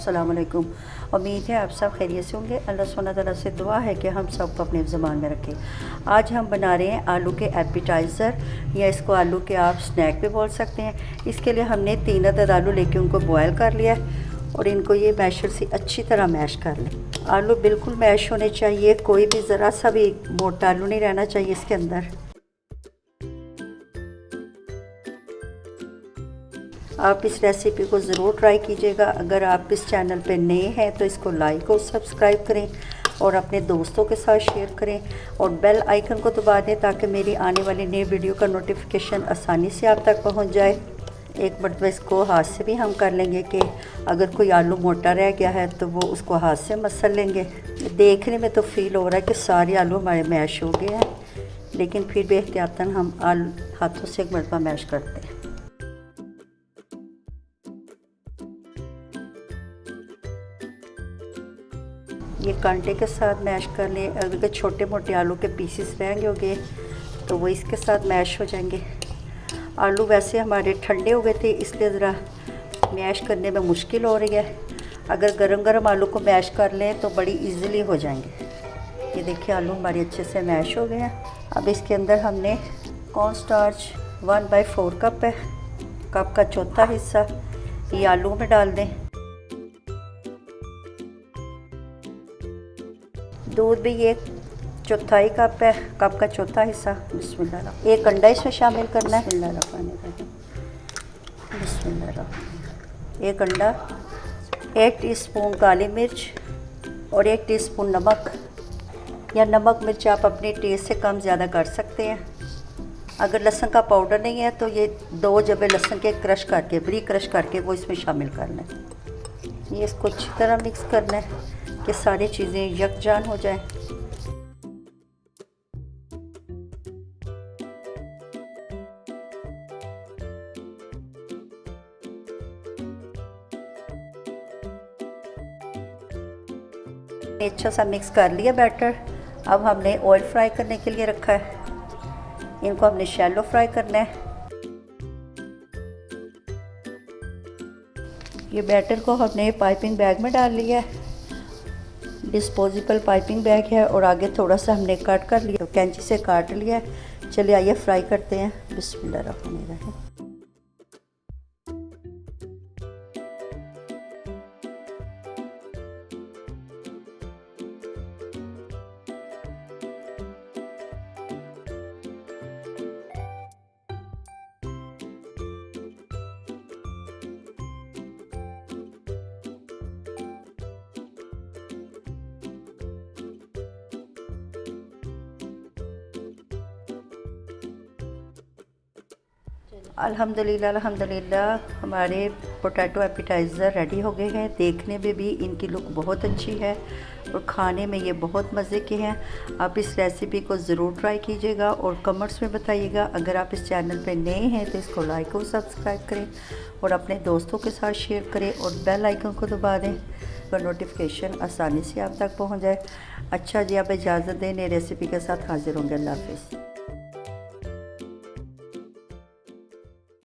अस्सलाम-u-अलैकुम। उम्मीद है आप सब खैरियत से होंगे। अल्लाह सुब्हानहू तआला से दुआ है कि हम सबको अपने ज़बान में रखें। आज हम बना रहे हैं आलू के एपिटाइज़र, या इसको आलू के आप स्नैक भी बोल सकते हैं। इसके लिए हमने 3 अदद आलू लेके उनको बॉयल कर लिया और इनको ये मैशर से अच्छी तरह मैश कर लें। आलू बिल्कुल मैश होने चाहिए, कोई भी ज़रा सा भी मोटा आलू नहीं रहना चाहिए इसके अंदर। आप इस रेसिपी को ज़रूर ट्राई कीजिएगा। अगर आप इस चैनल पे नए हैं तो इसको लाइक और सब्सक्राइब करें और अपने दोस्तों के साथ शेयर करें और बेल आइकन को दबा दें ताकि मेरी आने वाली नई वीडियो का नोटिफिकेशन आसानी से आप तक पहुंच जाए। एक मरतबा इसको हाथ से भी हम कर लेंगे कि अगर कोई आलू मोटा रह गया है तो वो उसको हाथ से मसल लेंगे। देखने में तो फील हो रहा है कि सारे आलू हमारे मैश हो गए हैं, लेकिन फिर भी एहतियातन हम हाथों से एक मरतबा मैश करते हैं। ये कांटे के साथ मैश कर लें। अगर छोटे मोटे आलू के पीसेस रहेंगे होंगे तो वो इसके साथ मैश हो जाएंगे। आलू वैसे हमारे ठंडे हो गए थे, इसलिए ज़रा मैश करने में मुश्किल हो रही है। अगर गरम गरम आलू को मैश कर लें तो बड़ी इजीली हो जाएंगे। ये देखिए आलू हमारे अच्छे से मैश हो गए हैं। अब इसके अंदर हमने कॉर्न स्टार्च 1/4 कप है, कप का चौथा हिस्सा ये आलू में डाल दें। दूध भी ये चौथाई कप है, कप का चौथा हिस्सा। बिस्मिल्लाह। एक अंडा इसमें शामिल करना है। बिस्मिल्लाह। एक अंडा, 1 टीस्पून काली मिर्च और 1 टीस्पून नमक, या नमक मिर्च आप अपने टेस्ट से कम ज़्यादा कर सकते हैं। अगर लहसुन का पाउडर नहीं है तो ये 2 जबे लहसुन के क्रश करके, बरीक क्रश करके वो इसमें शामिल करना है। ये इसको अच्छी तरह मिक्स करना है कि सारी चीज़ें यकजान हो जाएं। अच्छा सा मिक्स कर लिया बैटर। अब हमने ऑयल फ्राई करने के लिए रखा है। इनको हमने शैलो फ्राई करना है। ये बैटर को हमने पाइपिंग बैग में डाल लिया है। डिस्पोजेबल पाइपिंग बैग है और आगे थोड़ा सा हमने कट कर लिया, तो कैंची से काट लिया है। चलिए आइए फ्राई करते हैं। बिस्मिल्लाहिर्रहमानिर्रहीम। अल्हम्दुलिल्लाह हमारे पोटैटो एपिटाइज़र रेडी हो गए हैं। देखने में भी इनकी लुक बहुत अच्छी है और खाने में ये बहुत मज़े के हैं। आप इस रेसिपी को ज़रूर ट्राई कीजिएगा और कमेंट्स में बताइएगा। अगर आप इस चैनल पे नए हैं तो इसको लाइक और सब्सक्राइब करें और अपने दोस्तों के साथ शेयर करें और बेल आइकन को दबा दें तो नोटिफिकेशन आसानी से आप तक पहुँच जाए। अच्छा जी, आप इजाज़त दें, नई रेसिपी के साथ हाजिर होंगे। अल्लाह हाफ़िज़।